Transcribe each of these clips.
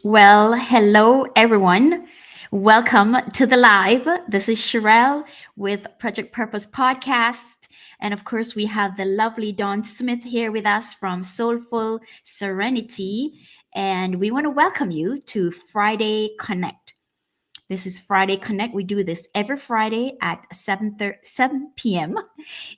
Well, hello everyone. Welcome to the live. This is Sherelle with Project Purpose Podcast. And of course, we have the lovely Dawn Smith here with us from Soulful Serenity. And we want to welcome you to Friday Connect. This is Friday Connect. We do this every Friday at 7 p.m.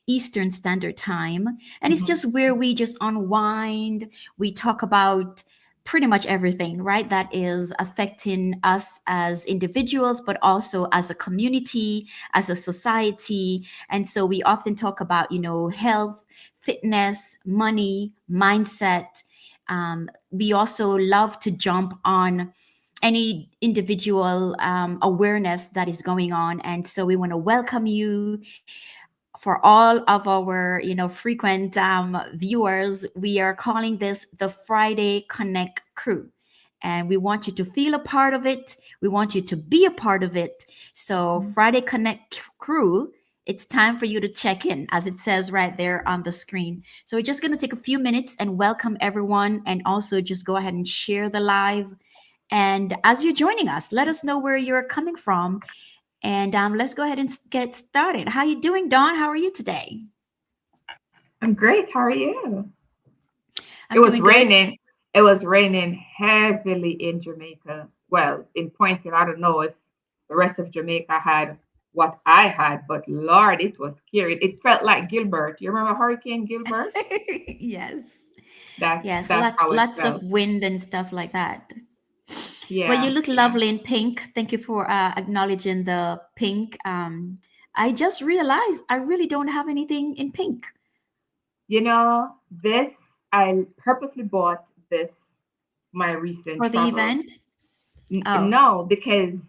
Eastern Standard Time. And it's Mhm. just where we just unwind. We talk about pretty much everything, right? That is affecting us as individuals, but also as a community, as a society. And so we often talk about, health, fitness, money, mindset. We also love to jump on any individual awareness that is going on. And so we want to welcome you for all of our frequent viewers. We are calling this the Friday Connect crew, and we want you to feel a part of it. We want you to be a part of it. So Friday Connect crew, it's time for you to check in, as it says right there on the screen. So we're just going to take a few minutes and welcome everyone, and also just go ahead and share the live. And as you're joining us, let us know where you're coming from, and let's go ahead and get started. How you doing, Dawn? How are you today? I'm great. How are you? It I'm was doing good. raining. It was raining heavily in Jamaica. Well, in Pointed, I don't know if the rest of Jamaica had what I had, but Lord, it was scary. It felt like Gilbert. You remember Hurricane Gilbert? Yes. That's Yes, that's how it lots of felt. wind and stuff like that. Well, you Yeah, look yeah. lovely in pink. Thank you for acknowledging the pink. I just realized I really don't have anything in pink This I purposely bought this my recent for the travel. event. Oh, No, because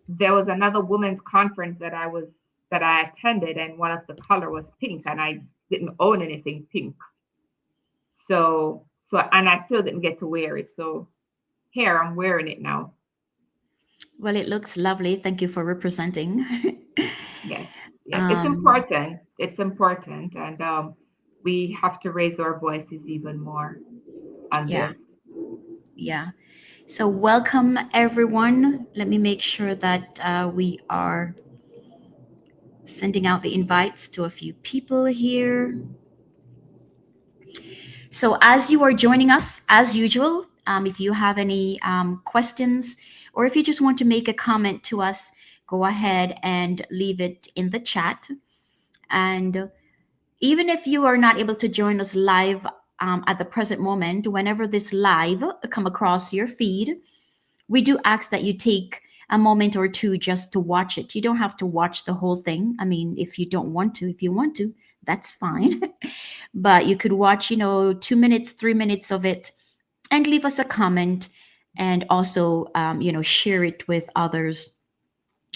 there was another women's conference that I attended, and one of the color was pink, and I didn't own anything pink. And I still didn't get to wear it. So here I'm wearing it now. well, it looks lovely. Thank you for representing. Yes, yes, it's um, important. It's important, and we have to raise our voices even more on yeah, this. yeah. So, welcome everyone. Let me make sure that we are sending out the invites to a few people here. So, as you are joining us, as usual, if you have any questions or if you just want to make a comment to us, go ahead and leave it in the chat. And even if you are not able to join us live at the present moment, whenever this live come across your feed, we do ask that you take a moment or two just to watch it. You don't have to watch the whole thing. I mean, if you don't want to, if you want to, that's fine. But you could watch, 2 minutes, 3 minutes of it and leave us a comment, and also, share it with others.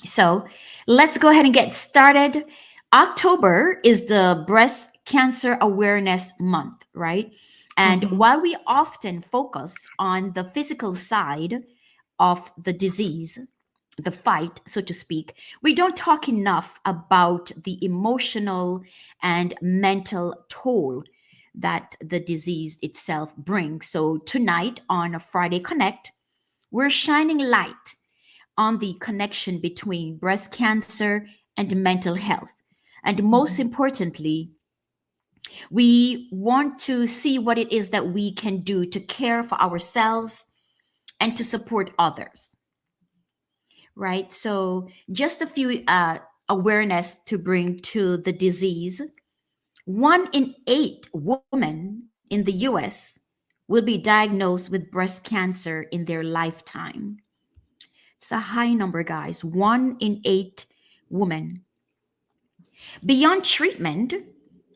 So let's go ahead and get started. October is the Breast Cancer Awareness Month, right? And Hmm. while we often focus on the physical side of the disease, the fight, so to speak, we don't talk enough about the emotional and mental toll that the disease itself brings. So tonight on Friday Connect, we're shining light on the connection between breast cancer and mental health. And most Hmm. importantly, we want to see what it is that we can do to care for ourselves and to support others, right? So, just a few awareness to bring to the disease. 1 in 8 women in the US will be diagnosed with breast cancer in their lifetime. It's a high number, guys. 1 in 8 women. Beyond treatment,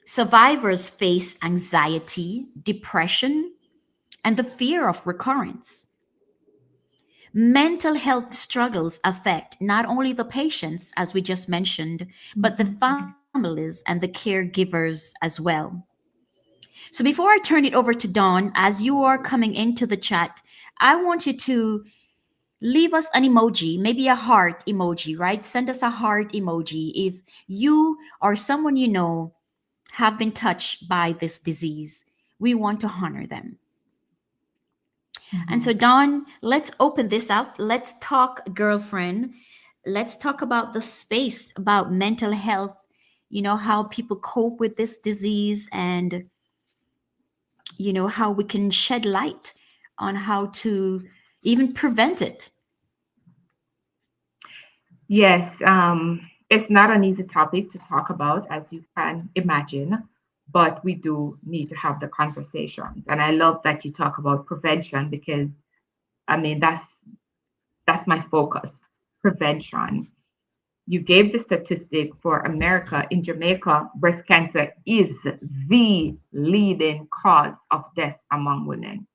survivors face anxiety, depression, and the fear of recurrence. Mental health struggles affect not only the patients, as we just mentioned, but the Hmm. families and the caregivers as well. So before I turn it over to Dawn, as you are coming into the chat, I want you to leave us an emoji, maybe a heart emoji, right? Send us a heart emoji if you or someone you know have been touched by this disease. We want to honor them. And so, Mhm. Dawn, let's open this up. Let's talk, girlfriend. Let's talk about the space, about mental health, how people cope with this disease, and, how we can shed light on how to even prevent it. Yes, it's not an easy topic to talk about, as you can imagine, but we do need to have the conversations. And I love that you talk about prevention because, I mean, that's my focus, prevention. You gave the statistic for America. In Jamaica, breast cancer is the leading cause of death among women,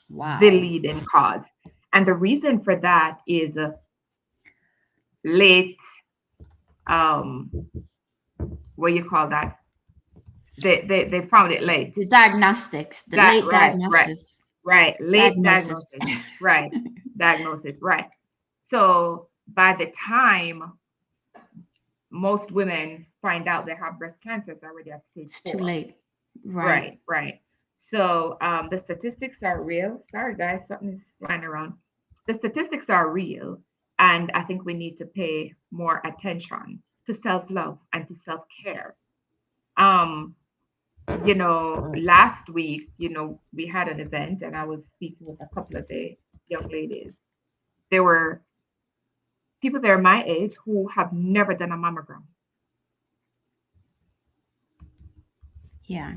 the Wow. leading cause. And the reason for that is late, um, what you call that? They found it late. The diagnostics, the That late right, diagnosis, right. Late diagnosis. diagnosis. Right. Diagnosis. Right. So by the time most women find out they have breast cancer, it's already at stage It's too 4. late. Right. Right, right. So the statistics are real. Sorry, guys, something is flying around. The statistics are real, and I think we need to pay more attention to self-love and to self-care. Um, last week, we had an event, and I was speaking with a couple of the young ladies. There were people there my age who have never done a mammogram. Yeah.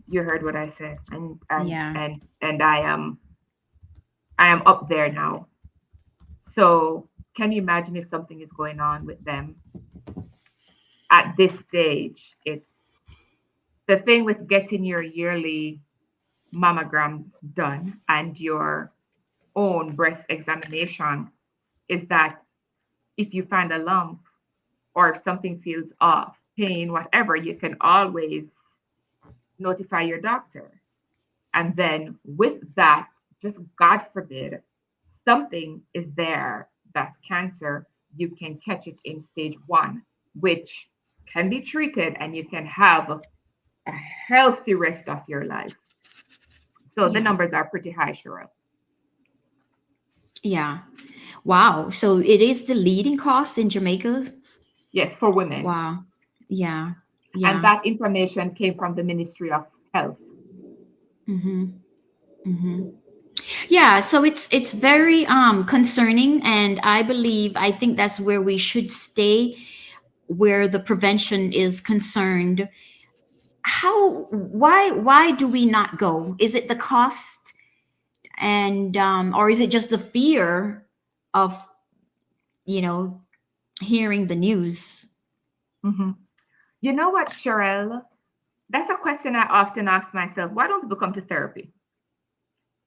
You heard what I said, and and Yeah. and and I am up there now. So can you imagine if something is going on with them at this stage? It's the thing with getting your yearly mammogram done and your own breast examination is that if you find a lump or if something feels off, pain, whatever, you can always notify your doctor. And then with that, just God forbid, something is there that's cancer, you can catch it in stage 1, which can be treated and you can have a healthy rest of your life. So the Yeah. numbers are pretty high, Cheryl. Yeah. Wow. So it is the leading cause in Jamaica. Yes, for women. Wow. Yeah. And Yeah. that information came from the Ministry of Health. Mm-hmm. Mm-hmm. Yeah. So it's very concerning, and I think that's where we should stay, where the prevention is concerned. Why do we not go? Is it the cost, and or is it just the fear of you know hearing the news? Mhm. You know what, Cheryl? That's a question I often ask myself. Why don't people come to therapy?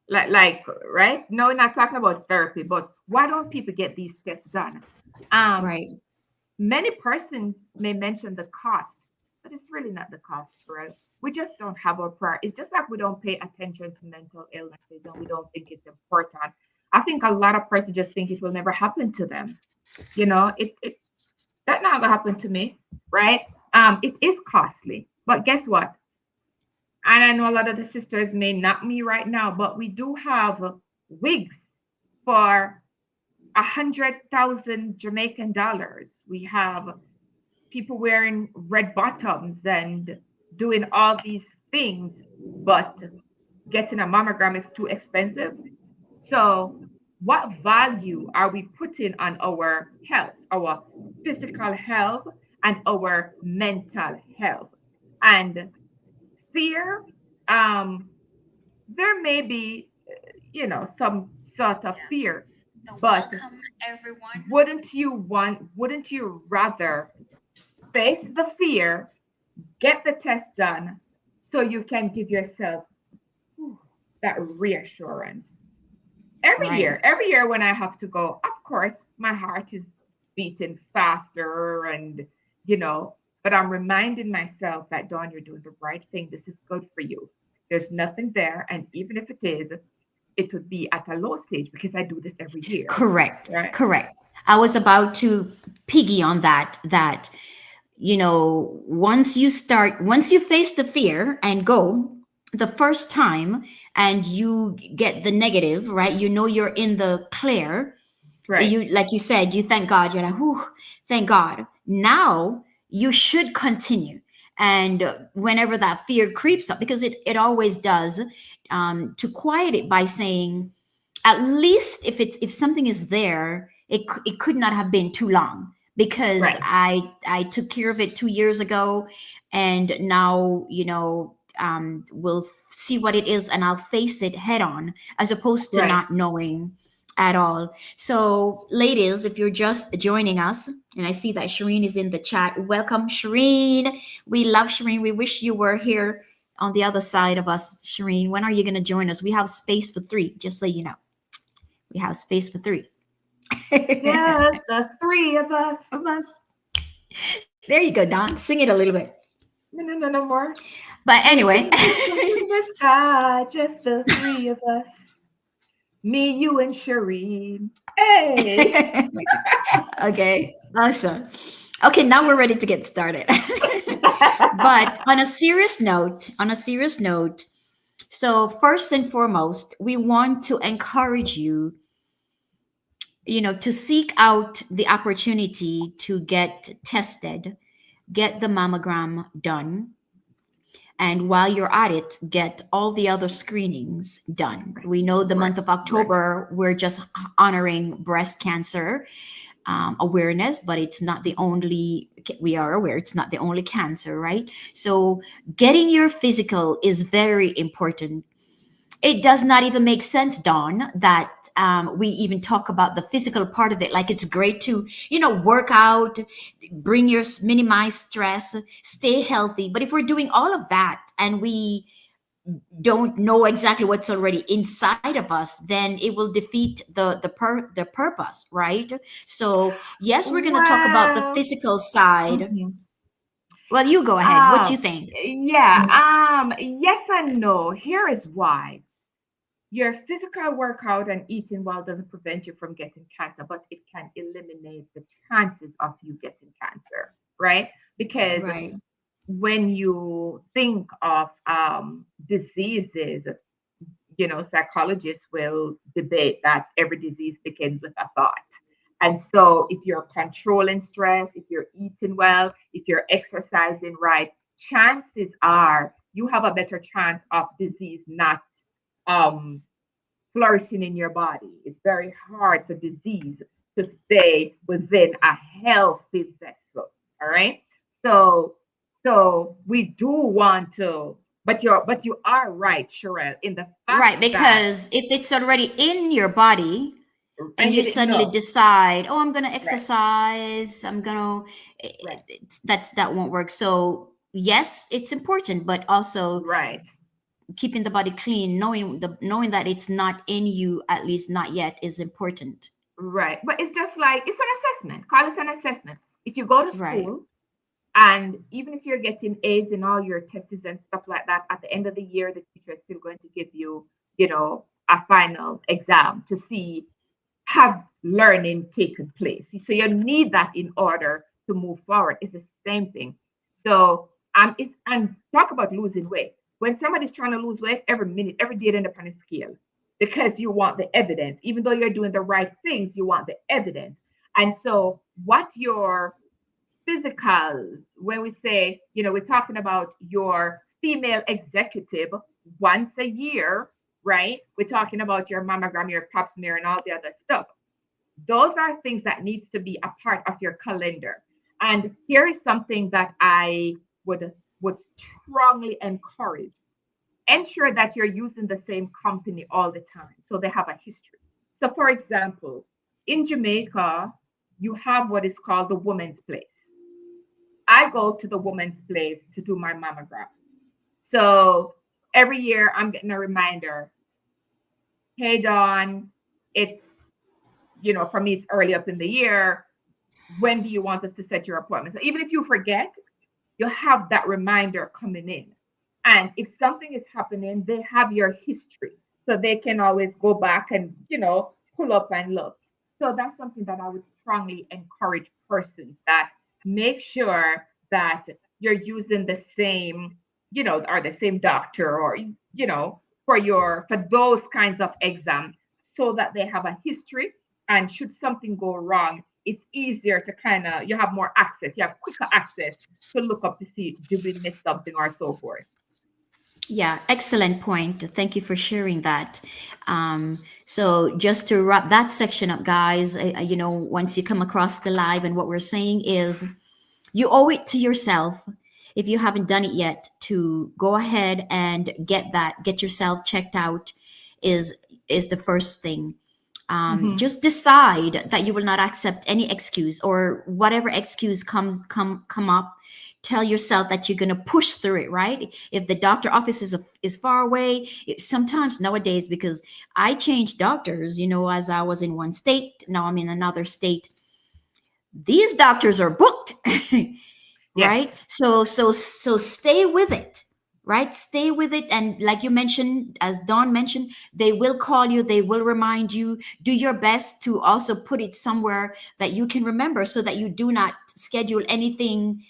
Like, right? No, we're not talking about therapy, but why don't people get these tests done? Um, Right. Many persons may mention the cost, but it's really not the cost, right? We just don't have our prior. It's just like we don't pay attention to mental illnesses and we don't think it's important. I think a lot of persons just think it will never happen to them. It that not gonna happen to me, right? It is costly, but guess what? And I know a lot of the sisters may not me right now, but we do have wigs for 100,000 Jamaican dollars. We have people wearing red bottoms and doing all these things, but getting a mammogram is too expensive. So, what value are we putting on our health, our physical health, and our mental health? And fear, um, there may be, some sort of fear, So but welcome everyone. wouldn't you rather face the fear, get the test done, so you can give yourself that reassurance? Right. Every year when I have to go, of course, my heart is beating faster and, you know, but I'm reminding myself that, Dawn, you're doing the right thing. This is good for you. There's nothing there. And even if it is, it would be at a low stage because I do this every year. Correct. Right. Correct. I was about to piggy on that once you face the fear and go, the first time and you get the negative, right? You know you're in the clear. Right. You, like you said, you thank God. You're like, whew, thank God. Now you should continue. And whenever that fear creeps up, because it always does, to quiet it by saying, at least if something is there, it could not have been too long, because Right. I took care of it 2 years ago, and now we'll see what it is and I'll face it head on, as opposed to Right. not knowing at all. So ladies, if you're just joining us, and I see that Shireen is in the chat, welcome Shireen. We love Shireen. We wish you were here on the other side of us. Shireen, when are you going to join us? We have space for three, just so you know. We have space for three Just the three of us. of us. There you go, Don. Sing it a little bit. No, no, no, no more. But anyway. Looking up in the sky, just the three of us. Me, you, and Shireen. Hey. Okay, awesome. Okay, now we're ready to get started. But on a serious note, so first and foremost, we want to encourage you, to seek out the opportunity to get tested, get the mammogram done, and while you're at it, get all the other screenings done. We know the Right. month of Right. October, we're just honoring breast cancer awareness, but it's not the only, we are aware it's not the only cancer, right? So getting your physical is very important. It does not even make sense, Dawn, that we even talk about the physical part of it. Like, it's great to, work out, bring your minimize stress, stay healthy. But if we're doing all of that and we don't know exactly what's already inside of us, then it will defeat the purpose, right? So yes, we're going to talk about the Well, physical side. mhm. Well, you go ahead. What do you um, think? yeah, yes and no. Here is why. Your physical workout and eating well doesn't prevent you from getting cancer, but it can eliminate the chances of you getting cancer, right? Because Right. when you think of diseases, psychologists will debate that every disease begins with a thought. And so, if you're controlling stress, if you're eating well, if you're exercising right, chances are you have a better chance of disease not um, flourishing in your body. It's very hard for disease to stay within a healthy vessel. All right. So we do want to, but you are right, Sherelle, in the fact Right, that because if it's already in your body and and you you didn't suddenly know. decide, oh, I'm going to Right, exercise, I'm going to, right, that won't work. So yes, it's important, but also right, keeping the body clean, knowing that it's not in you, at least not yet, is important. right. But it's just like it's an assessment. Call it an assessment. If you go to Right. school and even if you're getting A's in all your tests and stuff like that, at the end of the year, the teacher is still going to give you, a final exam to see have learning taken place. So you need that in order to move forward. It's the same thing. So it's and talk about losing weight. When somebody's trying to lose weight, every minute, every day, they end up on a scale because you want the evidence. Even though you're doing the right things, you want the evidence. And so, what your physicals, when we say, we're talking about your female executive once a year, right? We're talking about your mammogram, your pap smear, and all the other stuff. Those are things that needs to be a part of your calendar. And here is something that I would strongly encourage. Ensure that you're using the same company all the time so they have a history. So for example, in Jamaica, you have what is called the woman's place. I go to the woman's place to do my mammogram. So every year I'm getting a reminder, hey Dawn, it's for me it's early up in the year. When do you want us to set your appointment? So even if you forget, you have that reminder coming in. And if something is happening, they have your history. So they can always go back and, pull up and look. So that's something that I would strongly encourage persons that make sure that you're using the same. are the same doctor, or for those kinds of exams, so that they have a history, and should something go wrong, it's easier to kind of, you have more access, you have quicker access to look up to see, did we miss something, or so forth. Yeah, excellent point. Thank you for sharing that. So, just to wrap that section up, guys, once you come across the live, and what we're saying is you owe it to yourself, if you haven't done it yet, to go ahead and get yourself checked out. Is the first thing. Hmm. Just decide that you will not accept any excuse, or whatever excuse come up. Tell yourself that you're going to push through it, right? If the doctor office is far away, sometimes nowadays, because I changed doctors, as I was in one state, now I'm in another state, these doctors are booked. Right? Yes. So stay with it, right? Stay with it. And like you mentioned, as Dawn mentioned, they will call you, they will remind you. Do your best to also put it somewhere that you can remember, so that you do not schedule anything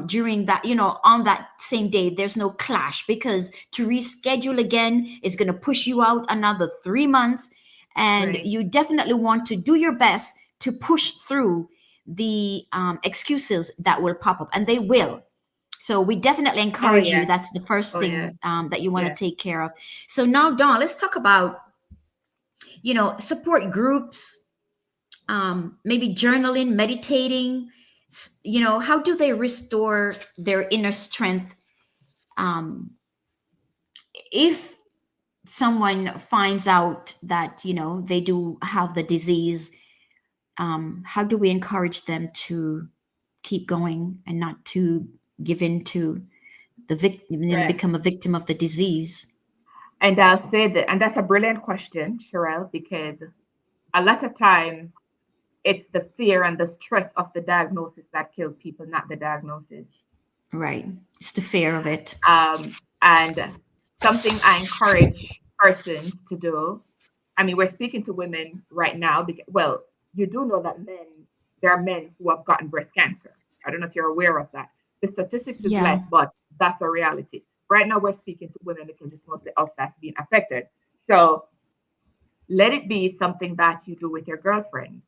during that, on that same day. There's no clash, because to reschedule again is going to push you out another 3 months. And Right. you definitely want to do your best to push through the excuses that will pop up, and they will. So we definitely Oh encourage you. yes. That's the first Oh thing yes. that you want to Yes. take care of. So now, Dawn, let's talk about support groups, maybe journaling, meditating. How do they restore their inner strength, um, if someone finds out that they do have the disease? How do we encourage them to keep going, and not to give in to the victim, Right. become a victim of the disease? And I'll say that, and that's a brilliant question, Sherelle, because a lot of time it's the fear and the stress of the diagnosis that kill people, not the diagnosis. Right. It's the fear of it. And something I encourage persons to do. I mean, we're speaking to women right now because, well, you do know that there are men who have gotten breast cancer. I don't know if you're aware of that. The statistics is Yeah. less, but that's a reality. Right now, we're speaking to women because it's mostly us that's being affected. So let it be something that you do with your girlfriends.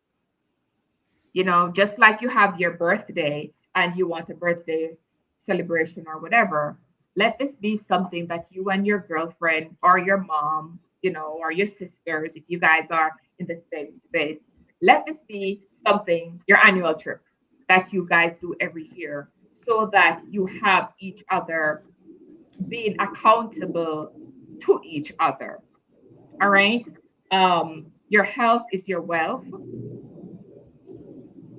Just like you have your birthday and you want a birthday celebration or whatever, let this be something that you and your girlfriend or your mom, or your sisters, if you guys are in the same space, let this be something, your annual trip that you guys do every year, so that you have each other being accountable to each other. All right. Your health is your wealth.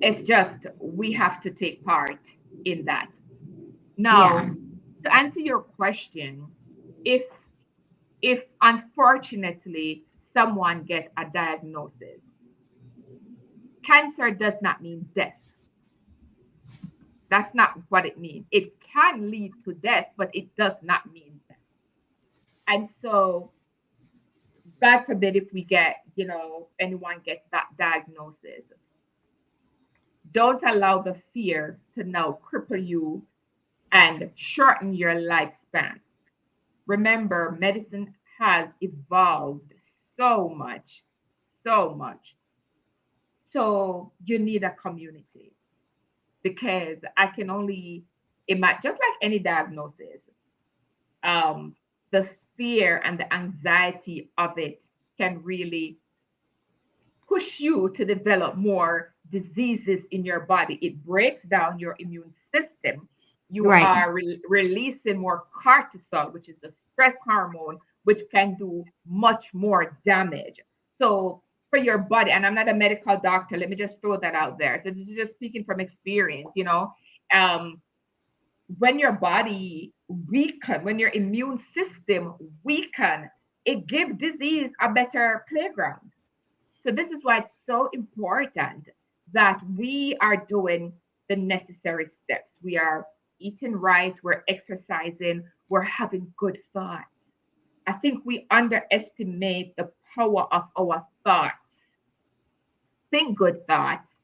It's just we have to take part in that. Yeah. Now, to answer your question, if if unfortunately someone get a diagnosis, cancer does not mean death. That's not what it means. It can lead to death, but it does not mean death. And so, God forbid if we get, anyone gets that diagnosis, don't allow the fear to now cripple you and shorten your lifespan. Remember, medicine has evolved so much, so much. So you need a community, because I can only imagine, just like any diagnosis, um, the fear and the anxiety of it can really push you to develop more diseases in your body. It breaks down your immune system. You Right. are releasing more cortisol, which is the stress hormone, which can do much more damage. So, for your body, and I'm not a medical doctor, let me just throw that out there. So, this is just speaking from experience, um, when your body weaken, when your immune system weaken, it gives disease a better playground. So this is why it's so important that we are doing the necessary steps. We are eating right, we're exercising, we're having good thoughts. I think we underestimate the power of our thoughts. Think good thoughts.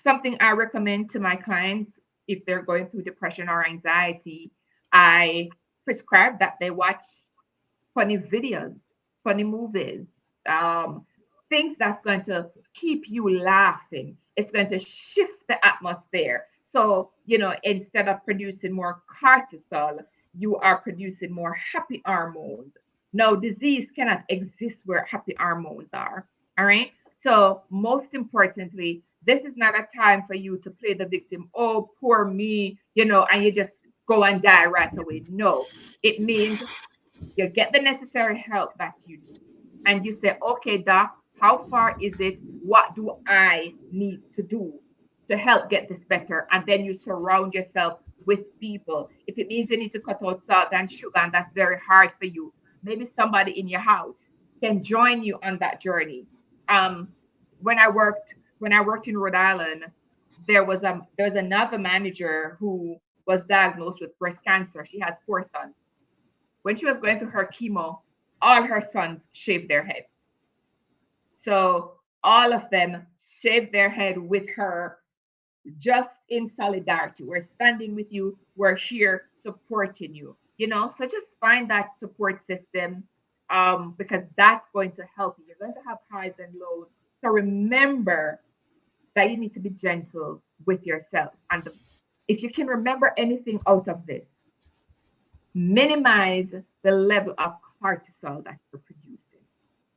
Something I recommend to my clients if they're going through depression or anxiety, I prescribe that they watch funny videos, funny movies, um, things that's going to keep you laughing. It's going to shift the atmosphere. So, instead of producing more cortisol, you are producing more happy hormones. No, disease cannot exist where happy hormones are. All right. So, most importantly, this is not a time for you to play the victim. Oh, poor me, and you just go and die right away. No, it means you get the necessary help that you need. And you say, okay, doc, how far is it? What do I need to do to help get this better? And then you surround yourself with people. If it means you need to cut out salt and sugar, and that's very hard for you, maybe somebody in your house can join you on that journey. Um, when I worked in Rhode Island, there was another manager who was diagnosed with breast cancer. She has 4 sons. When she was going through her chemo, all her sons shaved their heads. So all of them shaved their head with her, just in solidarity. We're standing with you. We're here supporting you. So just find that support system, because that's going to help you. You're going to have highs and lows. So remember that you need to be gentle with yourself. And if you can remember anything out of this, minimize the level of cortisol that you're producing,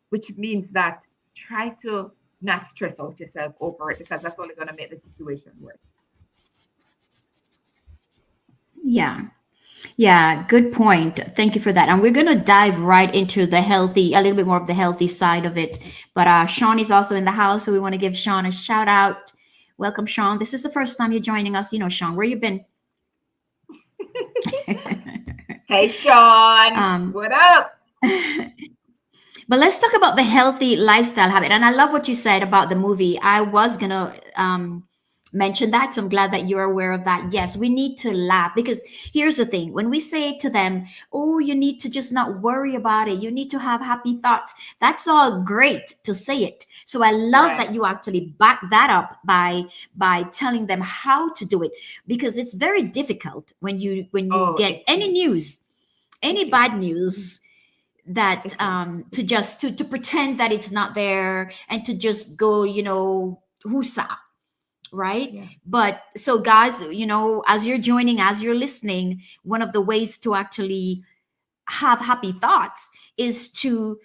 which means that try to not stress out yourself over it, because that's only going to make the situation worse. Yeah. Yeah, good point. Thank you for that. And we're going to dive right into the healthy, a little bit more of the healthy side of it. But Sean is also in the house, so we want to give Sean a shout out. Welcome, Sean. This is the first time you're joining us. Sean, where you been? Hey, Sean, what up? But let's talk about the healthy lifestyle habit. And I love what you said about the movie. I was going to mention that. So I'm glad that you're aware of that. Yes, we need to laugh, because here's the thing. When we say to them, oh, you need to just not worry about it, you need to have happy thoughts, that's all great to say it. So I love Right. that you actually back that up by telling them how to do it, because it's very difficult when you Oh, get it any is. news, It any is. bad news, that It is. to just to pretend that it's not there, and to just go, whosa, right? Yeah. But so guys, as you're joining, as you're listening, one of the ways to actually have happy thoughts is to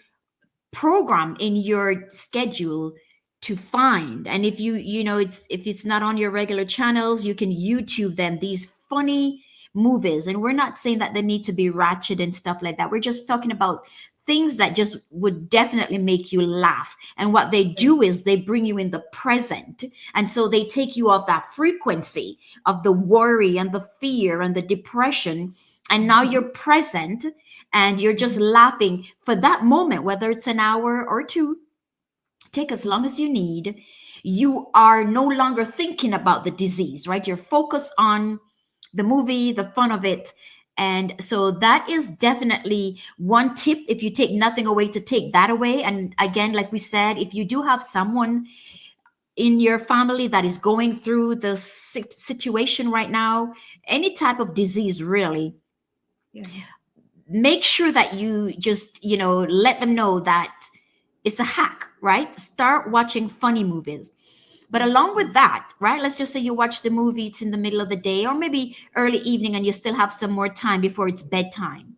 program in your schedule to find. And if if it's not on your regular channels, you can YouTube them, these funny movies. And we're not saying that they need to be ratchet and stuff like that. We're just talking about things that just would definitely make you laugh. And what they Yeah. do is they bring you in the present, and so they take you off that frequency of the worry and the fear and the depression, and now Mhm. you're present, and you're just Mhm. laughing for that moment, whether it's an hour or two. Take as long Mhm. as you need. You are no longer thinking about the disease, right? You're focused on the movie, the fun of it. And so that is definitely one tip. If you take nothing away, to take that away. And again, like we said, if you do have someone in your family that is going through the situation right now, any type of disease, really, Yeah. make sure that you just let them know that it's a hack, right? Start watching funny movies. But Yeah. along Yeah. with that, right, let's just say you watch the movie, it's in the middle of the day or maybe early evening, and you still have some more time before it's bedtime.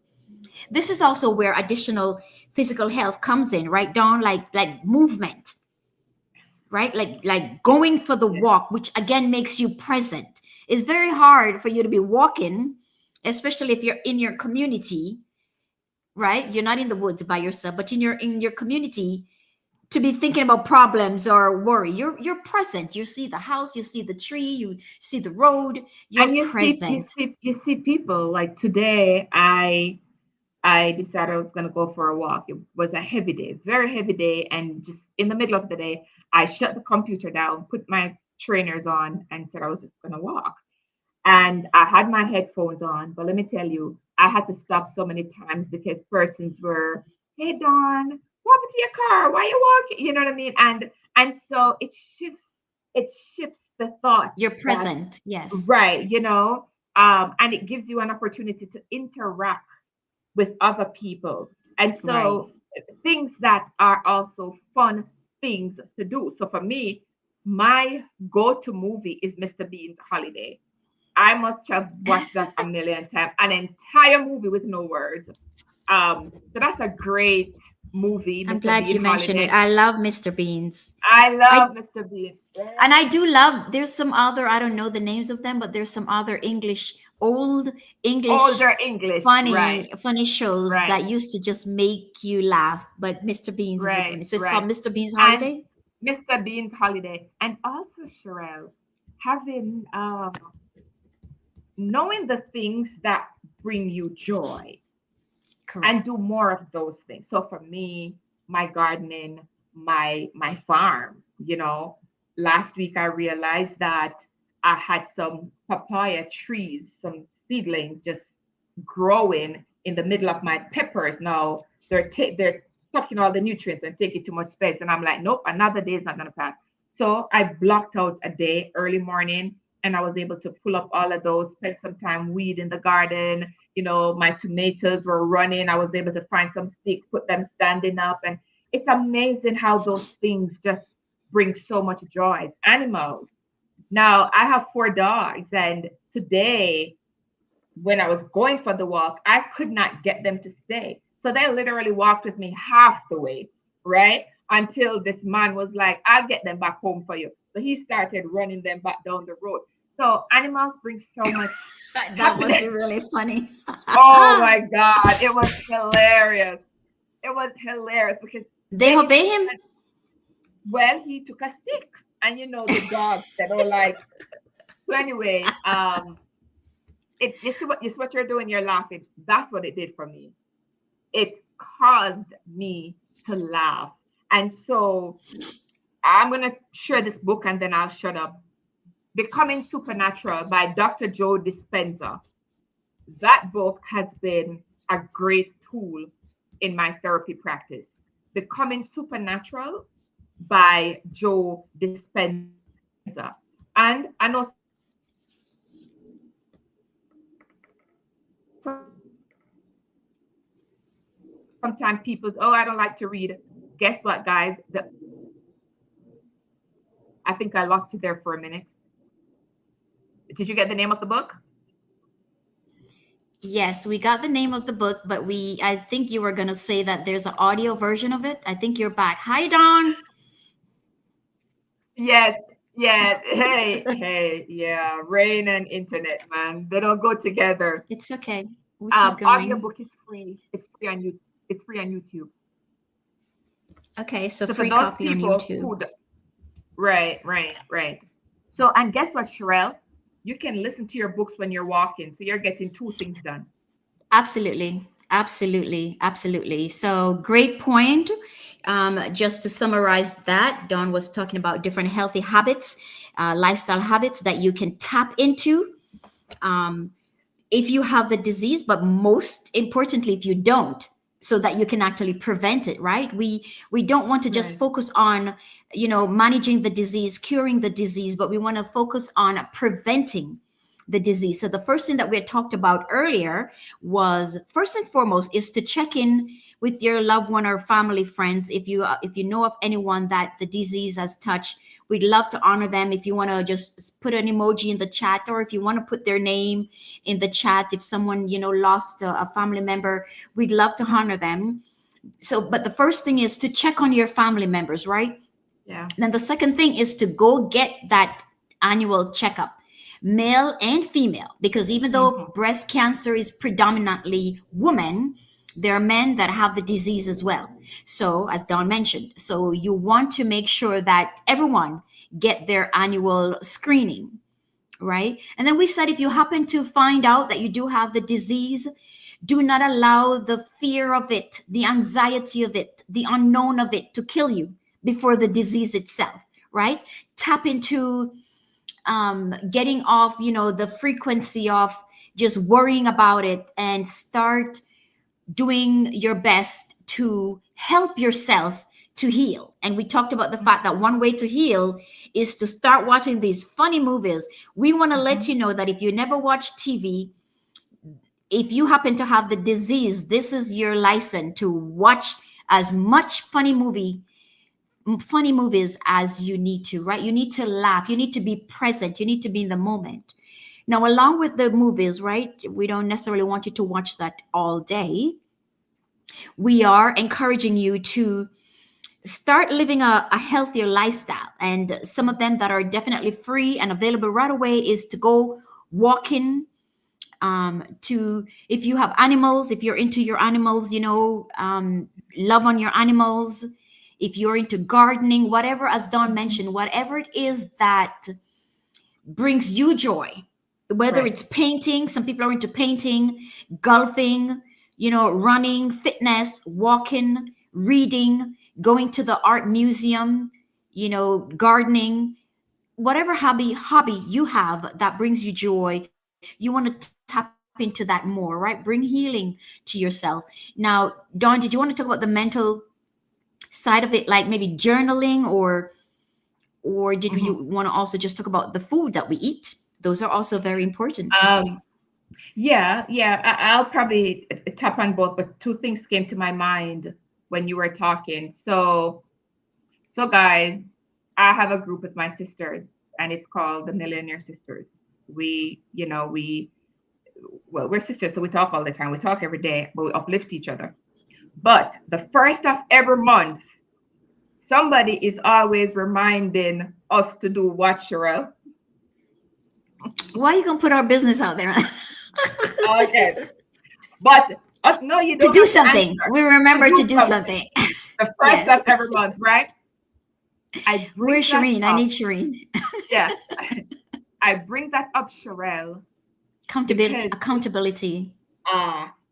This is also where additional physical health comes in, right, Dawn? Like movement, right? Like Yes. going for the Yes. walk, which again makes you present. It's very hard for you to be walking, especially if you're in your community, right? You're not in the woods by yourself, but in your community, to be thinking about problems or worry. You're present. You see the house, you see the tree, you see the road, you're And present. you see people like today. I decided I was gonna go for a walk. It was a heavy day, very heavy day, and just in the middle of the day, I shut the computer down, put my trainers on, and said I was just gonna walk. And I had my headphones on, but let me tell you, I had to stop so many times because persons were, "Hey, Dawn, what happened to your car? Why you walking?" You know what I mean? And so it shifts the thoughts You're that present. Yes. right, And it gives you an opportunity to interact with other people. And Right. so things that are also fun things to do. So for me, my go-to movie is Mr. Bean's Holiday. I must have watched that a million times, an entire movie with no words. So that's a great movie, I'm Mr. glad Bean you mentioned it. Holiday. I love Mr. Beans. I I love Mr. Bean. and I do love there's some other I don't know the names of them, but there's some other English old English Older English, right, funny shows right, that used to just make you laugh. But Mr. Beans is it right, one. So it's called right. Mr. Bean's And Holiday. Mr. Bean's Holiday, and also Sherelle, having knowing the things that bring you joy and Correct. do more of those things. So for me, my gardening, my farm, last week I realized that I had some papaya trees, some seedlings just growing in the middle of my peppers. Now they're sucking all the nutrients and taking too much space. And I'm like, nope, another day is not gonna pass. So I blocked out a day early morning and I was able to pull up all of those, spend some time weed in the garden. My tomatoes were running. I was able to find some stick, put them standing up. And it's amazing how those things just bring so much joy as animals. Now, I have 4 dogs, and today, when I was going for the walk, I could not get them to stay. So they literally walked with me half the way, right? Until this man was like, I'll get them back home for you. So he started running them back down the road. So animals bring so much That must be happiness. really funny. Oh my God, it was hilarious. It was hilarious because They they, obey him. well, he took a stick, and the dogs that are like. So anyway, you see what you're doing. You're laughing. That's what it did for me. It caused me to laugh, and so I'm gonna share this book, and then I'll shut up. Becoming Supernatural by Dr. Joe Dispenza. That book has been a great tool in my therapy practice. Becoming Supernatural by Joe Dispenza. And I know sometimes people, oh, I don't like to read. Guess what, guys? The I think I lost you there for a minute. Did you get the name of the book? Yes, we got the name of the book, but I think you were going to say that there's an audio version of it. I think you're back. Hi, Don. Yes, yes. Hey, hey, yeah. Rain and internet, man. They don't go together. It's okay. We keep going. Audiobook is free. It's free on you. It's free on YouTube. Okay, so So for free those copy on people YouTube. right, right, right. So and guess what, Sherelle? You can listen to your books when you're walking. So you're getting two things done. Absolutely. Absolutely. Absolutely. So great point. Just to summarize that, Don was talking about different healthy habits, lifestyle habits that you can tap into um, if you have the disease, but most importantly, if you don't, so that you can actually prevent it, right? We don't want to just Right. focus on, managing the disease, curing the disease, but we want to focus on preventing the disease. So the first thing that we had talked about earlier was first and foremost is to check in with your loved one or family friends. If you know of anyone that the disease has touched, we'd love to honor them. If you want to just put an emoji in the chat, or if you want to put their name in the chat, if someone lost a family member, we'd love to honor them. So but the first thing is to check on your family members, right? Yeah. Then the second thing is to go get that annual checkup, male and female, because even though Hmm. breast cancer is predominantly women, there are men that have the disease as well. So, as Don mentioned, so you want to make sure that everyone get their annual screening, right? And then we said if you happen to find out that you do have the disease, do not allow the fear of it, the anxiety of it, the unknown of it to kill you before the disease itself, right? Tap into getting off, the frequency of just worrying about it and start doing your best to help yourself to heal. And we talked about the fact that one way to heal is to start watching these funny movies. We want to let Mhm. you know that if you never watch TV, if you happen to have the disease, this is your license to watch as much funny movies as you need to, right? You need to laugh, you need to be present, you need to be in the moment. Now, along with the movies, right? We don't necessarily want you to watch that all day. We are encouraging you to start living a healthier lifestyle. And some of them that are definitely free and available right away is to go walking, to, if you have animals, if you're into your animals, love on your animals. If you're into gardening, whatever, as Don Mhm. mentioned, whatever it is that brings you joy, whether Right. it's painting, some people are into painting, golfing, running, fitness, walking, reading, going to the art museum, gardening, whatever hobby you have that brings you joy, you want to tap into that more, right? Bring healing to yourself. Now, Don, did you want to talk about the mental side of it, like maybe journaling, or did you Mhm. want to also just talk about the food that we eat? Those are also very important. Um, yeah. I'll probably tap on both, but two things came to my mind when you were talking. So guys, I have a group with my sisters, and it's called the Millionaire Sisters. We're sisters, so we talk all the time. We talk every day, but we uplift each other. But the first of every month, somebody is always reminding us to do what, Sherelle? Why are you gonna put our business out there? Okay. But no, you To don't do have to something, answer. we To remember to do do something. something. The first Yes. of every month, right? I bring Where's that Shireen? I up. need Shireen. Yeah. I bring that up, Sherelle, Accountability. because Accountability.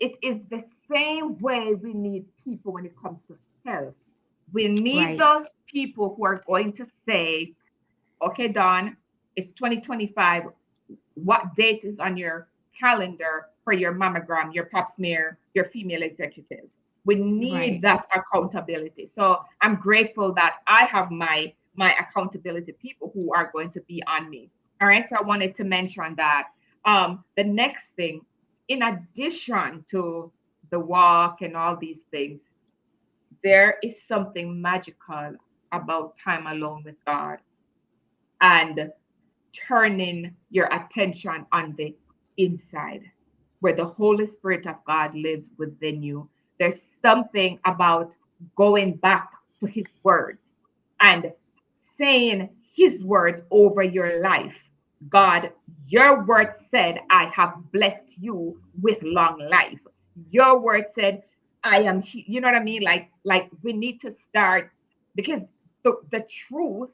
it is the same way we need people when it comes to health. We need Right. those people who are going to say, okay, Don, it's 2025. What date is on your calendar for your mammogram, your pap smear, your female executive? We need Right. that accountability. So I'm grateful that I have my accountability people who are going to be on me. All right. So I wanted to mention that. The next thing, in addition to the walk and all these things, there is something magical about time alone with God and turning your attention on the inside, where the Holy Spirit of God lives within you. There's something about going back to His words and saying His words over your life. God, your word said, I have blessed you with long life. Your word said, I am, you know what I mean? Like we need to start because the truth,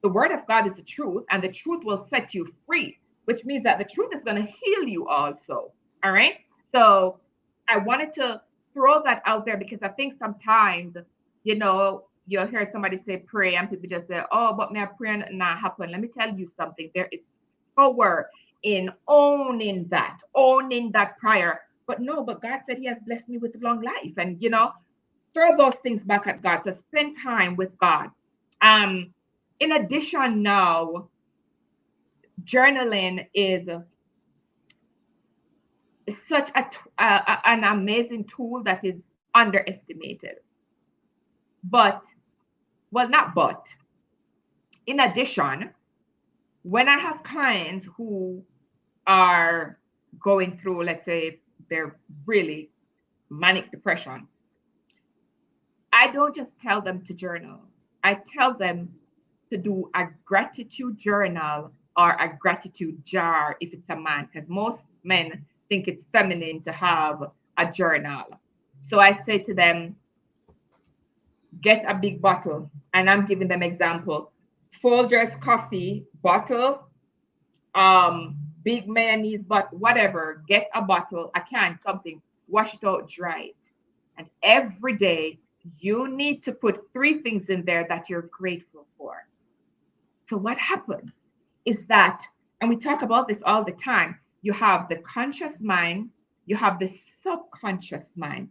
the word of God is the truth, and the truth will set you free, which means that the truth is going to heal you also. All right. So I wanted to throw that out there because I think sometimes, you'll hear somebody say pray, and people just say, oh, but may I pray and not happen. Let me tell you something. There is power in owning that prayer. But no, but God said He has blessed me with long life. And, throw those things back at God. So spend time with God. Um, in addition, now journaling is such an amazing tool that is underestimated. But, well, not but. In addition, when I have clients who are going through, let's say, they're really manic depression, I don't just tell them to journal. I tell them to do a gratitude journal or a gratitude jar if it's a man, because most men think it's feminine to have a journal. So I say to them, get a big bottle, and I'm giving them example. Folgers coffee bottle, big mayonnaise, but whatever. Get a bottle, a can, something, wash it out, dry it, and every day you need to put three things in there that you're grateful for. So what happens is that, and we talk about this all the time, you have the conscious mind, you have the subconscious mind.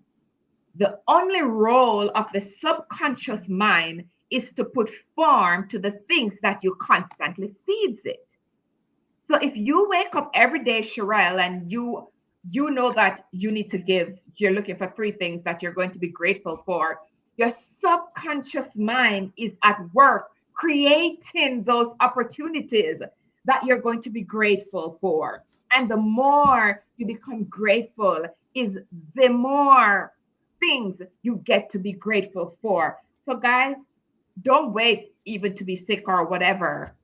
The only role of the subconscious mind is to put form to the things that you constantly feeds it. So if you wake up every day, Sherelle, and you know that you need to give, you're looking for three things that you're going to be grateful for. Your subconscious mind is at work creating those opportunities that you're going to be grateful for. And the more you become grateful, is the more things you get to be grateful for. So, guys, don't wait even to be sick or whatever.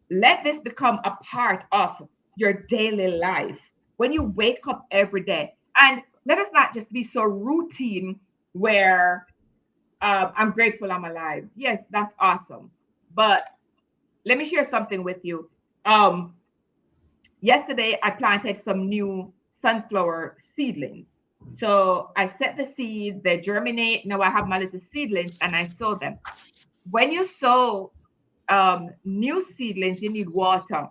Let this become a part of your daily life when you wake up every day. And let us not just be so routine where I'm grateful I'm alive. Yes, that's awesome. But let me share something with you. Um, Yesterday, I planted some new sunflower seedlings. So I set the seeds, they germinate. Now I have my little seedlings and I sow them. When you sow new seedlings, you need water.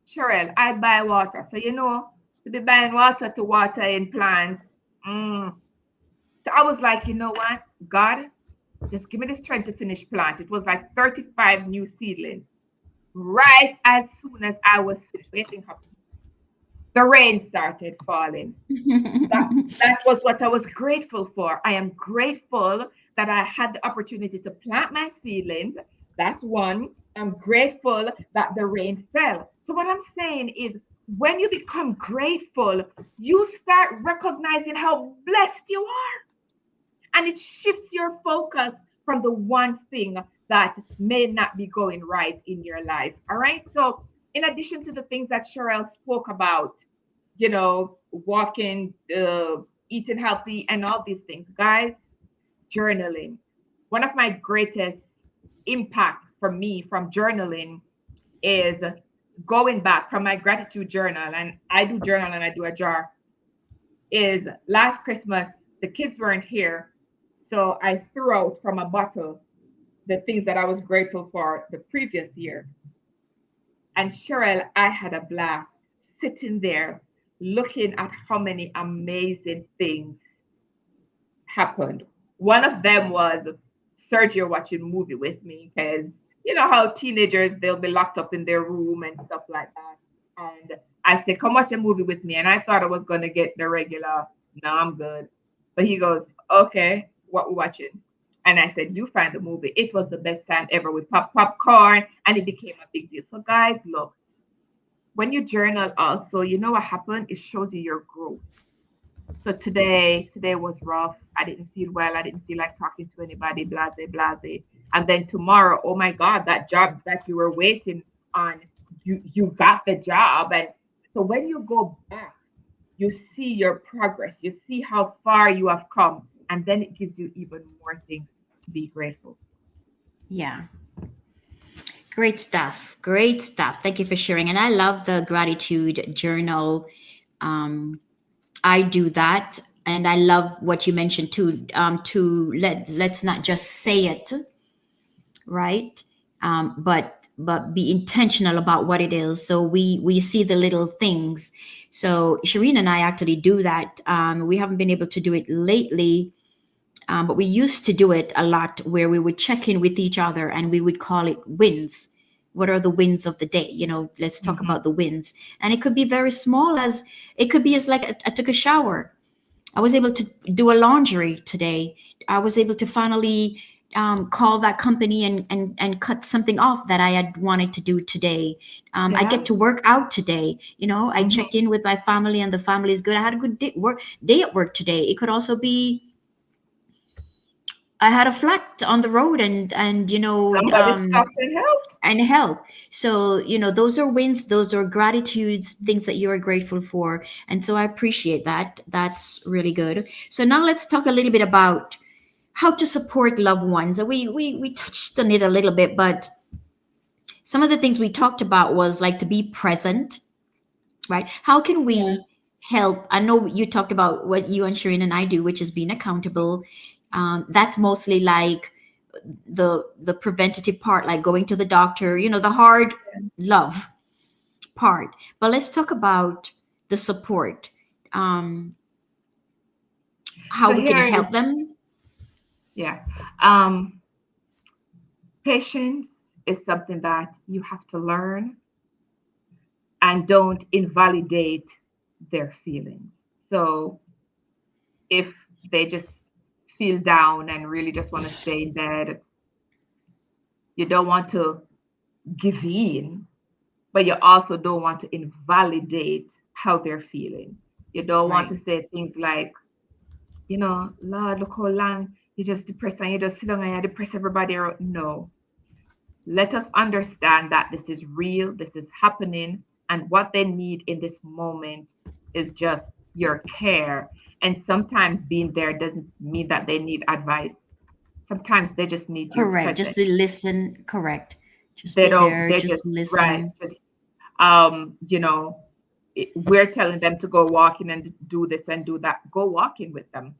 Cheryl, I buy water. So, to be buying water to water in plants. So I was like, you know what? God, just give me the strength to finish plant. It was like 35 new seedlings. Right as soon as I was finished, waiting, the rain started falling. That was what I was grateful for. I am grateful that I had the opportunity to plant my seedlings. That's one. I'm grateful that the rain fell. So what I'm saying is when you become grateful, you start recognizing how blessed you are. And it shifts your focus from the one thing that may not be going right in your life. All right. So in addition to the things that Cheryl spoke about, walking, eating healthy, and all these things. Guys, journaling. One of my greatest impact for me from journaling is going back from my gratitude journal, and I do journal and I do a jar. Is last Christmas, the kids weren't here, so I threw out from a bottle the things that I was grateful for the previous year. And Cheryl, I had a blast sitting there looking at how many amazing things happened. One of them was Sergio watching a movie with me because you know how teenagers they'll be locked up in their room and stuff like that. And I said, "Come watch a movie with me." And I thought I was gonna get the regular, "No, I'm good." But he goes, "Okay, what we watching?" And I said, "You find the movie." It was the best time ever. We popped popcorn, and it became a big deal. So guys, look, when you journal, also, you know what happened? It shows you your growth. So today was rough. I didn't feel well. I didn't feel like talking to anybody, blase, blase. And then tomorrow, oh my God, that job that you were waiting on, you got the job. And so when you go back, you see your progress, you see how far you have come, and then it gives you even more things to be grateful. Yeah. Great stuff. Great stuff. Thank you for sharing. And I love the gratitude journal. Um, I do that, and I love what you mentioned too. Let's not just say it, right? But be intentional about what it is. So we see the little things. So Shireen and I actually do that. We haven't been able to do it lately, but we used to do it a lot, where we would check in with each other and we would call it wins. What are the wins of the day? Let's talk Mhm. about the wins. And it could be very small, as it could be as like I took a shower. I was able to do a laundry today. I was able to finally call that company and cut something off that I had wanted to do today. I Yeah. get to work out today. I Mhm. checked in with my family and the family is good. I had a good day at work today. It could also be I had a flat on the road Somebody stopped and helped. and help. So, those are wins, those are gratitudes, things that you're grateful for. And so I appreciate that. That's really good. So now let's talk a little bit about how to support loved ones. We touched on it a little bit, but some of the things we talked about was like to be present, right? How can Yeah. we help? I know you talked about what you and Shireen and I do, which is being accountable. That's mostly like the preventative part, like going to the doctor, the hard love part. But let's talk about the support, um, how So we can here is help them. Yeah. Um, Patience is something that you have to learn, and don't invalidate their feelings. So if they just feel down and really just want to stay in bed, you don't want to give in, but you also don't want to invalidate how they're feeling. You don't want to Right. say things like, Lord, look how long you just depressed and you just sit down and you depress everybody around. No, let us understand that this is real, this is happening, and what they need in this moment is just your care. And sometimes being there doesn't mean that they need advice. Sometimes they just need your Correct. Just presence. to listen. Correct. Just They be don't, there. they Just just, right, listen. just, um, you know, we're telling them to go walking and do this and do that. Go walking with them.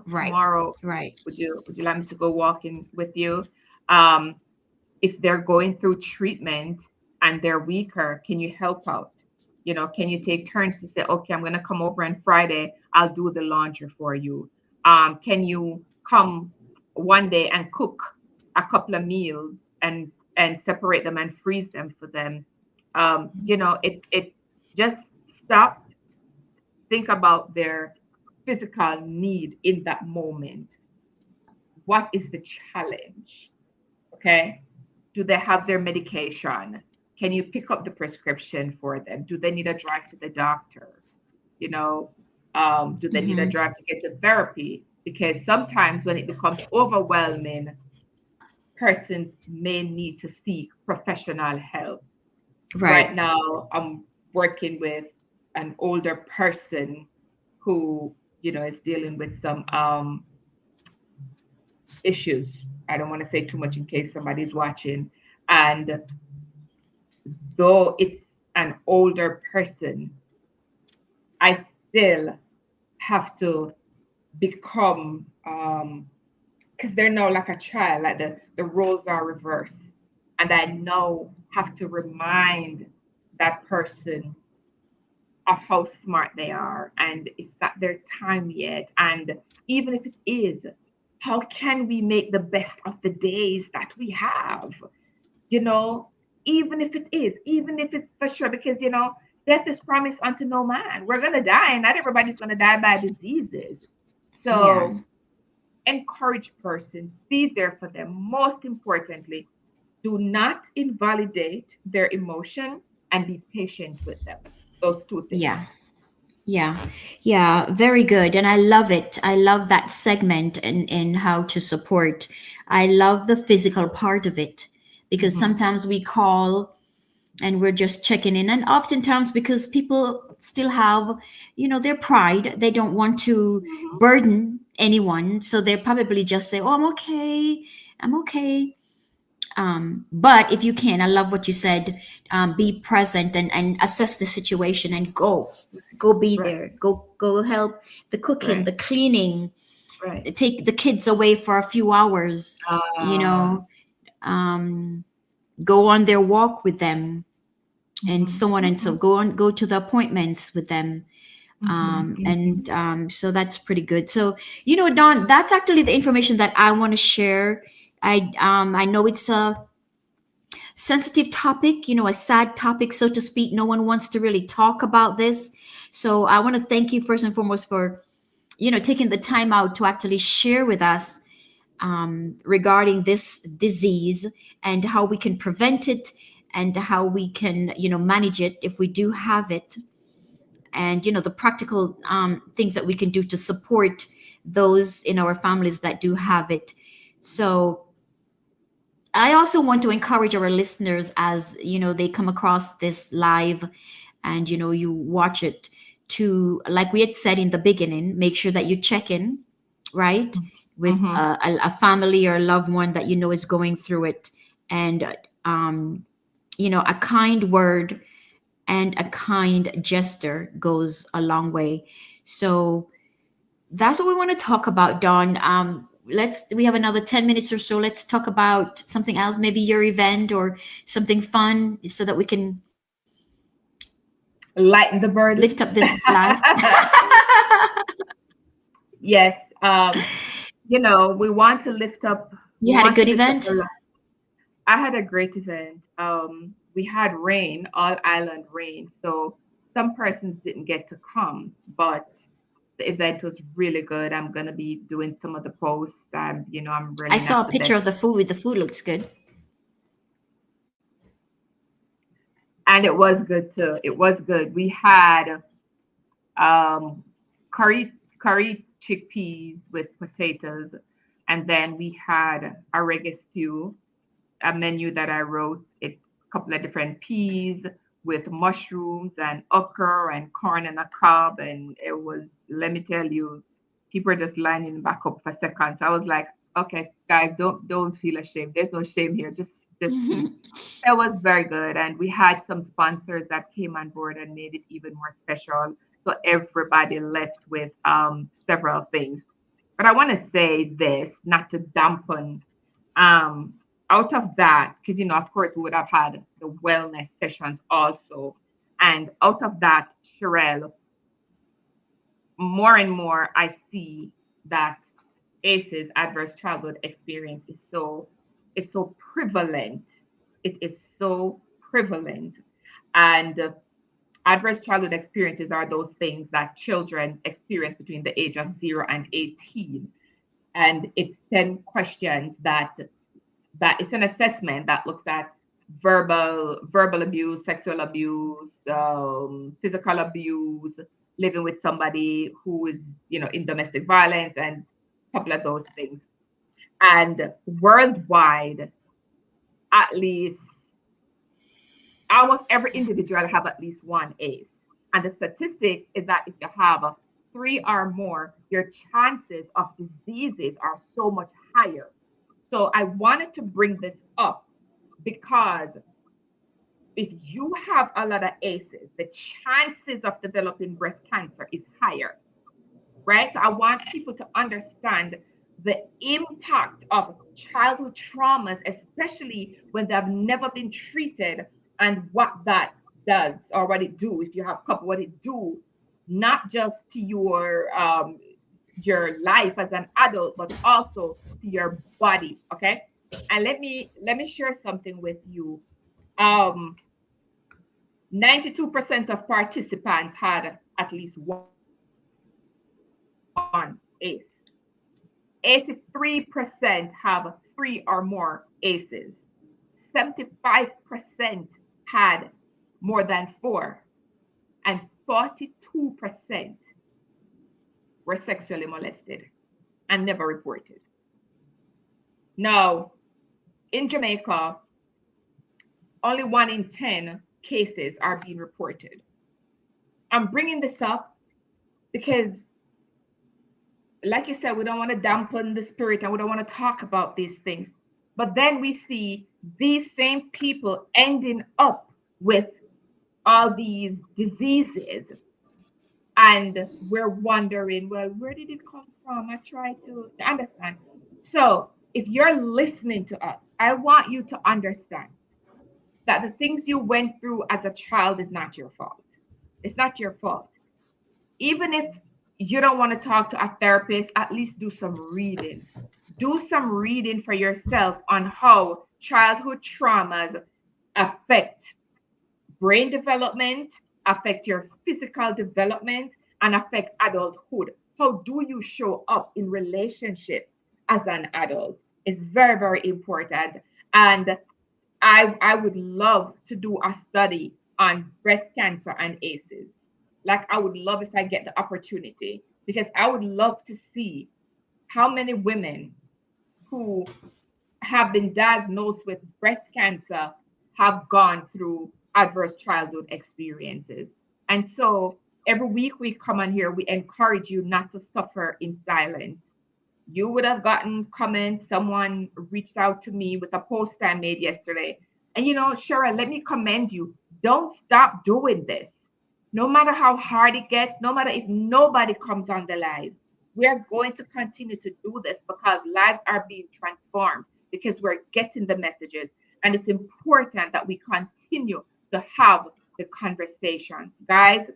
Right. Tomorrow, Right. would you like me to go walking with you? Um, if they're going through treatment and they're weaker, can you help out? Can you take turns to say, okay, I'm going to come over on Friday, I'll do the laundry for you. Can you come one day and cook a couple of meals and separate them and freeze them for them? It just stop, think about their physical need in that moment. What is the challenge? Okay. Do they have their medication? Can you pick up the prescription for them? Do they need a drive to the doctor? You know, do they need a Mm-hmm. drive to get to therapy? Because sometimes when it becomes overwhelming, persons may need to seek professional help. Right Right. now, I'm working with an older person who, is dealing with some issues. I don't want to say too much in case somebody's watching. And though it's an older person, I still have to become, because they're now like a child, like the roles are reversed. And I now have to remind that person of how smart they are, and it's not their time yet. And even if it is, how can we make the best of the days that we have? you know, Even if it is, even if it's for sure, because death is promised unto no man. We're gonna die, and not everybody's gonna die by diseases. Yeah. So encourage persons, be there for them. Most importantly, do not invalidate their emotion and be patient with them. Those two things. Yeah. Yeah, yeah, very good. And I love it. I love that segment in how to support. I love the physical part of it because Mm-hmm. sometimes we call and we're just checking in. And oftentimes, because people still have, their pride, they don't want to Mm-hmm. burden anyone. So they probably just say, oh, I'm okay. I'm okay. But if you can, I love what you said. Be present and assess the situation and go be Right, there. Go help the cooking, right, the cleaning. right. Take the kids away for a few hours. You Uh, know, um, go on their walk with them, and mm-hmm, so on and so. mm-hmm, Go to the appointments with them. mm-hmm, mm-hmm. And so that's pretty good. So Dawn, that's actually the information that I want to share. I know it's a sensitive topic, a sad topic, so to speak. No one wants to really talk about this. So I want to thank you first and foremost for, taking the time out to actually share with us regarding this disease and how we can prevent it and how we can, manage it if we do have it. And, the practical things that we can do to support those in our families that do have it. So I also want to encourage our listeners as they come across this live and you watch it to, like we had said in the beginning, make sure that you check in, right, with Mm-hmm. a family or a loved one that is going through it, and um, a kind word and a kind gesture goes a long way. So that's what we want to talk about, Dawn. We have another 10 minutes or so. Let's talk about something else, maybe your event or something fun, so that we can Lighten the lift up burden. this life. Yes. we want to lift up. You We had a want to good lift up event? the. I had a great event. We had rain, all island rain, so some persons didn't get to come, but the event was really good. I'm gonna be doing some of the posts. I'm I really saw not a the picture best, of the food. The food looks good. and it was good too. It was good. We had um, curry chickpeas with potatoes, and then we had a reggae stew, a menu that I wrote. It's a couple of different peas with mushrooms and okra and corn and a cob. And it was, let me tell you, people are just lining back up for seconds. I was like, okay, guys, don't feel ashamed. There's no shame here. Just eat. It was very good. And we had some sponsors that came on board and made it even more special. So everybody left with several things. But I want to say this, not to dampen um, out of that, because of course, we would have had the wellness sessions also. And out of that, Sherelle, more and more I see that ACEs, adverse childhood experience, is so prevalent. It is so prevalent. And adverse childhood experiences are those things that children experience between the age of 0 and 18. And it's 10 questions that it's an assessment that looks at verbal abuse, sexual abuse, physical abuse, living with somebody who is in domestic violence, and a couple of those things. And worldwide, at least almost every individual have at least one ACE. And the statistics is that if you have three or more, your chances of diseases are so much higher. So I wanted to bring this up because if you have a lot of ACEs, the chances of developing breast cancer is higher, right? So I want people to understand the impact of childhood traumas, especially when they have never been treated, and what that does, or what it do. If you have couple, what it do, not just to your life as an adult, but also to your body. Okay. And let me share something with you. um 92% of participants had at least one ACE. 83% have three or more ACEs. 75% had more than four, and 42% were sexually molested and never reported. Now, in Jamaica, only 1 in 10 cases are being reported. I'm bringing this up because, like you said, we don't want to dampen the spirit and we don't want to talk about these things. But then we see these same people ending up with all these diseases. And we're wondering, well, where did it come from? I try to understand. So if you're listening to us, I want you to understand that the things you went through as a child is not your fault. It's not your fault. Even if you don't want to talk to a therapist, at least do some reading. Do some reading for yourself on how childhood traumas affect brain development, affect your physical development, and affect adulthood. How do you show up in relationship as an adult is very, very important. And I would love to do a study on breast cancer and ACEs. Like, I would love if I get the opportunity, because I would love to see how many women who have been diagnosed with breast cancer have gone through adverse childhood experiences. And so every week we come on here, we encourage you not to suffer in silence. You would have gotten comments. Someone reached out to me with a post I made yesterday. And Cheryl, let me commend you. Don't stop doing this. No matter how hard it gets, no matter if nobody comes on the live, we're going to continue to do this because lives are being transformed, because we're getting the messages. And it's important that we continue to have the conversations. Guys,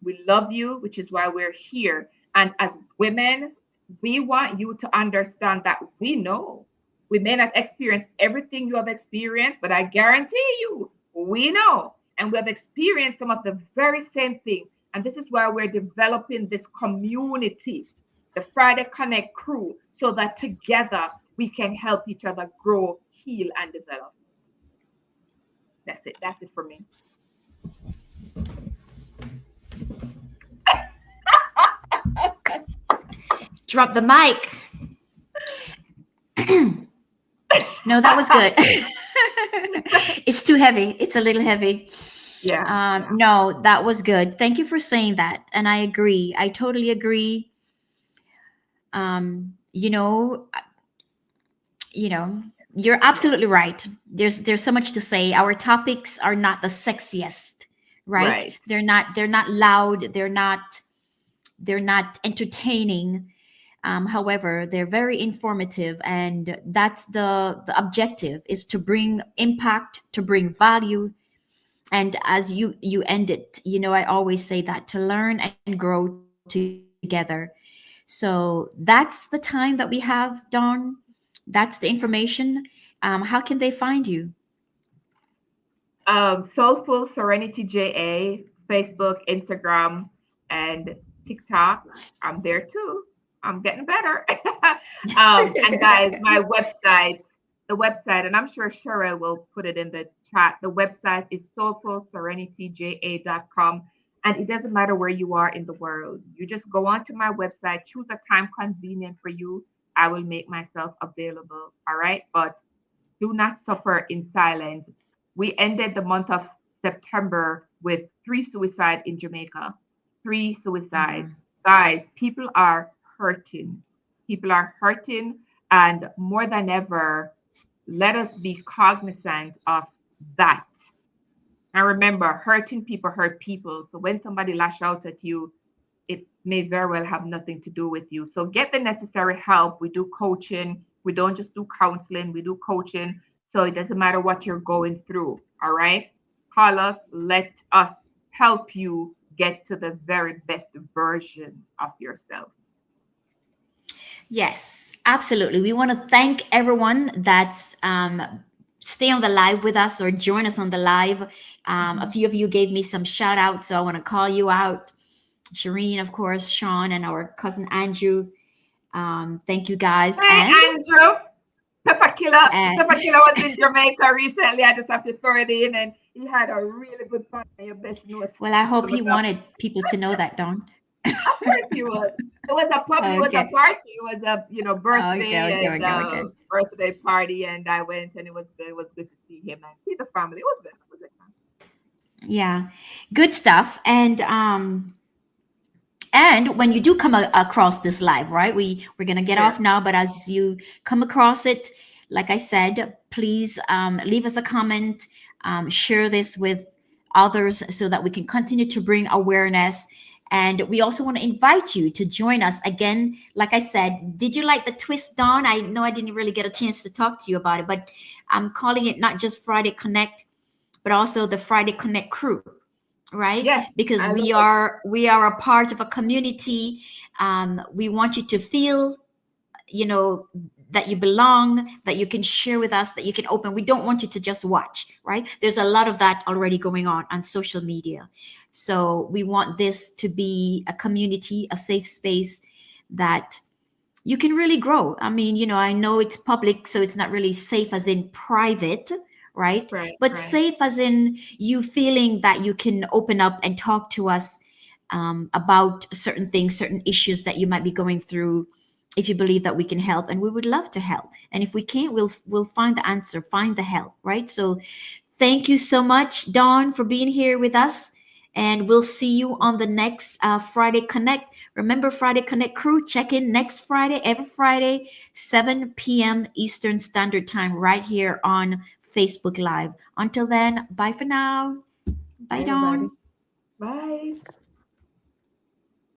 we love you, which is why we're here. And as women, we want you to understand that we know we may not experience everything you have experienced, but I guarantee you, we know. And we have experienced some of the very same thing. And this is why we're developing this community, the Friday Connect crew, so that together we can help each other grow, heal, and develop. That's it. That's it for me. Drop the mic. No, that was good. It's too heavy. It's a little heavy. Yeah. No, that was good. Thank you for saying that. And I agree. I totally agree. Um, you know, you know, you're absolutely right. There's so much to say. Our topics are not the sexiest, right? Right. They're not loud. They're not entertaining. However, they're very informative, and that's the objective is to bring impact, to bring value. And as you end it, I always say that to learn and grow together. So that's the time that we have, Dawn. That's the information. How can they find you? Soulful Serenity JA, Facebook, Instagram, and TikTok. I'm there too. I'm getting better. And guys, my website, the website, and I'm sure Cheryl will put it in the chat. The website is soulfulserenityja.com. And it doesn't matter where you are in the world. You just go onto my website, choose a time convenient for you. I will make myself available. All right. But do not suffer in silence. We ended the month of September with 3 suicides in Jamaica. Three Yeah. suicides. Guys, people are hurting. People are hurting. And more than ever, let us be cognizant of that. And remember, hurting people hurt people. So when somebody lash out at you, it may very well have nothing to do with you. So get the necessary help. We do coaching. We don't just do counseling, we do coaching. So it doesn't matter what you're going through. All right. Call us. Let us help you get to the very best version of yourself. Yes, absolutely. We want to thank everyone that's stay on the live with us or join us on the live. A Mhm. few of you gave me some shout outs, so I want to call you out. Shireen, of course, Sean, and our cousin Andrew. Thank you guys. Hey, And Andrew. Pepper Killer. uh, Pepper Killer was in Jamaica recently. I just have to throw it in, and he had a really good time. Your best know well, I hope some of he the. wanted people to know that, Don. Of course he was. It was a pub. It was a Okay. party. It was a Okay, birthday okay, and okay, okay. birthday party, and I went, and it was good. It was good to see him and see the family. It was good. It was good. Yeah, good stuff. And when you do come across this live, right? We're gonna get Sure. off now, but as you come across it, like I said, please leave us a comment, share this with others so that we can continue to bring awareness. And we also want to invite you to join us again. Like I said, did you like the twist, Dawn? I know I didn't really get a chance to talk to you about it, but I'm calling it not just Friday Connect, but also the Friday Connect crew, right? Yes, Because I we love. are a part of a community. We want you to feel, you know, that you belong, that you can share with us, that you can open. We don't want you to just watch, right? There's a lot of that already going on social media. So we want this to be a community, a safe space that you can really grow. I mean, I know it's public, so it's not really safe as in private, right? Right, But right. safe as in you feeling that you can open up and talk to us about certain things, certain issues that you might be going through. If you believe that we can help, and we would love to help, and if we can't, we'll find the answer, find the help, right? So thank you so much, Dawn, for being here with us. And we'll see you on the next Friday Connect. Remember, Friday Connect crew, check in next Friday, every Friday, 7 p.m. Eastern Standard Time, right here on Facebook Live. Until then, bye for now. Bye, Bye, everybody. Dawn. Bye.